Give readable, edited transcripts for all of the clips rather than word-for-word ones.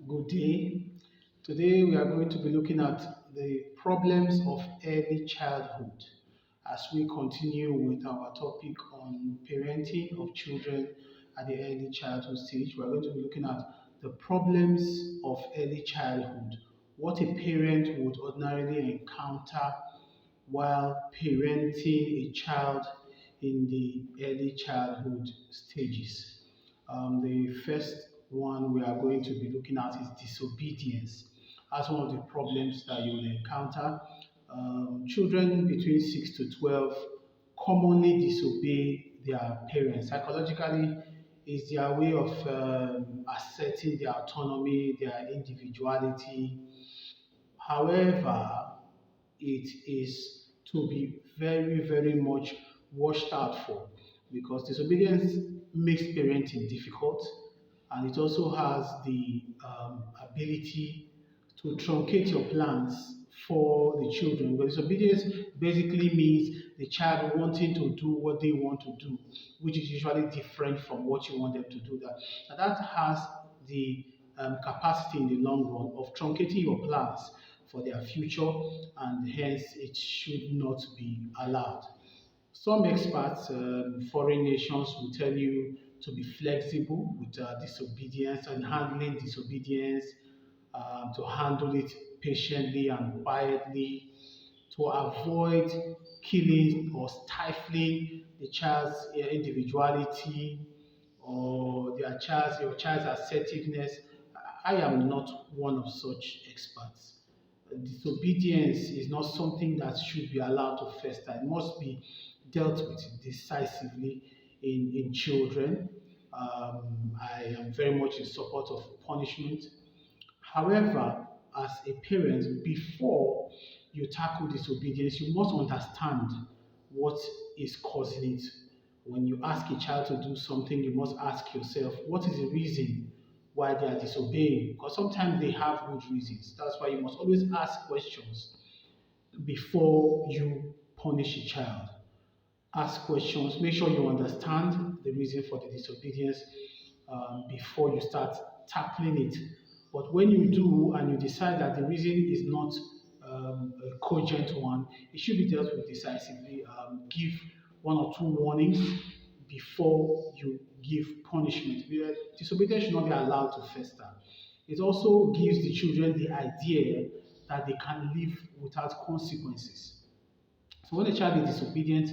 Good day. Today we are going to be looking at the problems of early childhood as we continue with our topic on parenting of children at the early childhood stage. We are going to be looking at the problems of early childhood, what a parent would ordinarily encounter while parenting a child in the early childhood stages. The first one we are going to be looking at is disobedience as one of the problems that you will encounter. Children between 6 to 12 commonly disobey their parents. Psychologically, is their way of asserting their autonomy, their individuality. However, it is to be very, very much watched out for because disobedience makes parenting difficult and it also has the ability to truncate your plans for the children. But disobedience basically means the child wanting to do what they want to do, which is usually different from what you want them to do. That has the capacity in the long run of truncating your plans for their future, and hence it should not be allowed. Some experts, foreign nations, will tell you to be flexible with disobedience and handling disobedience, to handle it patiently and quietly, to avoid killing or stifling the child's individuality or your child's assertiveness. I am not one of such experts. Disobedience is not something that should be allowed to fester. It must be dealt with decisively in children. I am very much in support of punishment. However, as a parent, before you tackle disobedience, you must understand what is causing it. When you ask a child to do something, you must ask yourself, what is the reason why they are disobeying? Because sometimes they have good reasons. That's why you must always ask questions before you punish a child. Ask questions, make sure you understand the reason for the disobedience before you start tackling it. But when you do and you decide that the reason is not a cogent one, it should be dealt with decisively. Give one or two warnings before you give punishment. Disobedience should not be allowed to fester. It also gives the children the idea that they can live without consequences. So when a child is disobedient,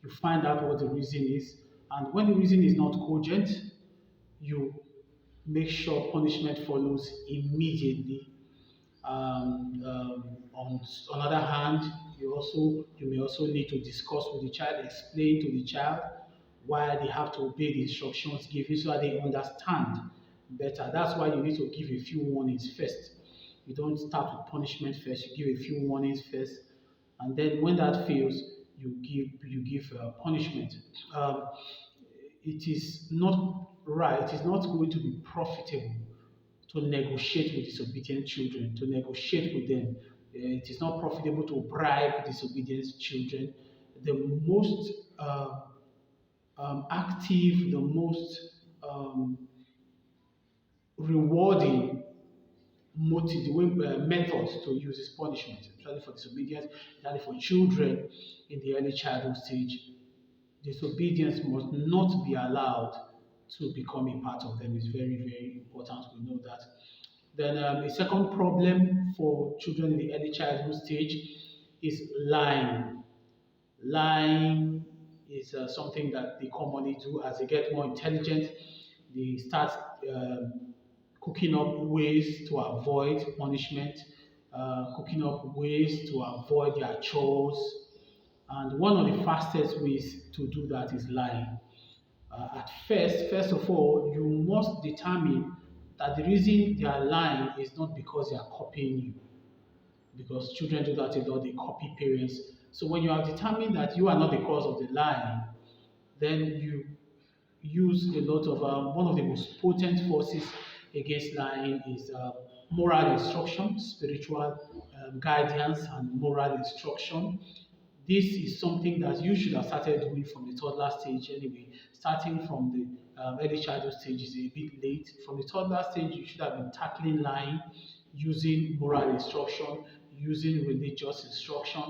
you find out what the reason is. And when the reason is not cogent, you make sure punishment follows immediately. On the other hand, you may also need to discuss with the child, explain to the child why they have to obey the instructions given so that they understand better. That's why you need to give a few warnings first. You don't start with punishment first. You give a few warnings first, and then when that fails, you give punishment. Um, it is not right. It is not going to be profitable to negotiate with disobedient children, to negotiate with them. It is not profitable to bribe disobedient children. The most active, the most um, rewarding motive, the way methods to use is punishment, especially for disobedience, especially for children in the early childhood stage. Disobedience must not be allowed to become a part of them. It's very, very important. We know that. Then a second problem for children in the early childhood stage is lying. Lying is something that they commonly do as they get more intelligent. They start um, cooking up ways to avoid punishment, cooking up ways to avoid their chores. And one of the fastest ways to do that is lying. First of all, you must determine that the reason they are lying is not because they are copying you, because children do that a lot, they copy parents. So when you have determined that you are not the cause of the lying, then you use a lot of one of the most potent forces against lying is moral instruction, spiritual guidance, and moral instruction. This is something that you should have started doing from the toddler stage anyway. Starting from the early childhood stage is a bit late. From the toddler stage, you should have been tackling lying, using moral instruction, using religious instruction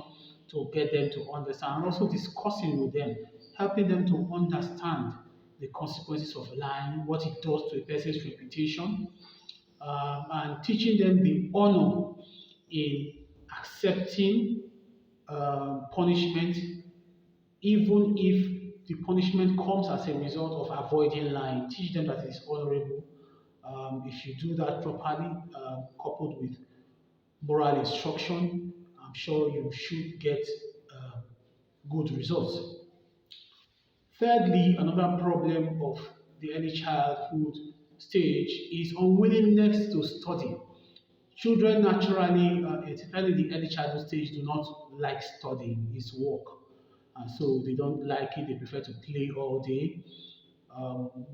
to get them to understand, and also discussing with them, helping them to understand the consequences of lying, what it does to a person's reputation, and teaching them the honor in accepting punishment, even if the punishment comes as a result of avoiding lying. Teach them that it is honorable. If you do that properly, coupled with moral instruction, I'm sure you should get uh, good results. Thirdly, another problem of the early childhood stage is unwillingness to study. Children naturally, especially the early childhood stage, do not like studying. It's work. And so they don't like it. They prefer to play all day.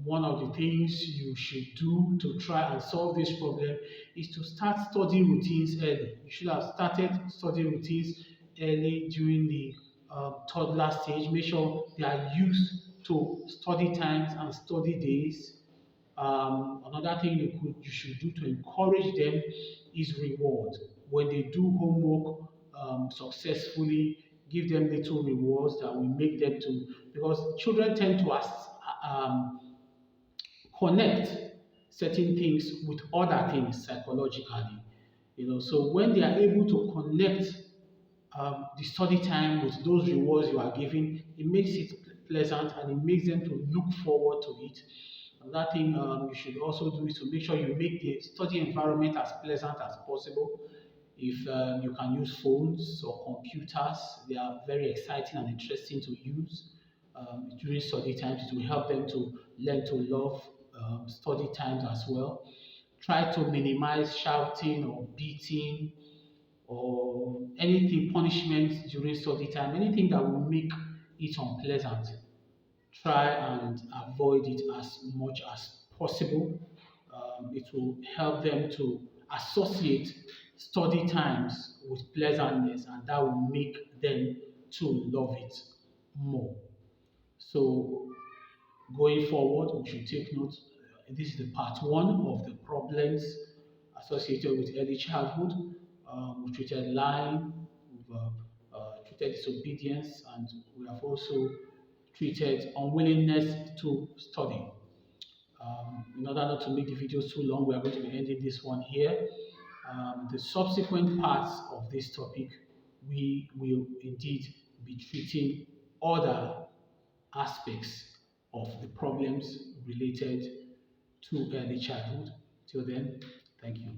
One of the things you should do to try and solve this problem is to start study routines early. You should have started study routines early during the toddler stage. Make sure they are used to study times and study days. Another thing you should do to encourage them is reward. When they do homework successfully, give them little rewards that will make them to, because children tend to um, connect certain things with other things psychologically. So when they are able to connect the study time with those rewards you are giving, it makes it pleasant and it makes them to look forward to it. Another thing you should also do is to make sure you make the study environment as pleasant as possible. If you can use phones or computers, they are very exciting and interesting to use during study times. It will help them to learn to love study times as well. Try to minimize shouting or beating or anything, punishment during study time, anything that will make it unpleasant. Try and avoid it as much as possible. It will help them to associate study times with pleasantness, and that will make them to love it more. So, going forward, we should take note. This is the part one of the problems associated with early childhood. We treated lying, we've treated disobedience, and we have also treated unwillingness to study. In order not to make the videos too long, we are going to be ending this one here. The subsequent parts of this topic, we will indeed be treating other aspects of the problems related to early childhood. Till then, thank you.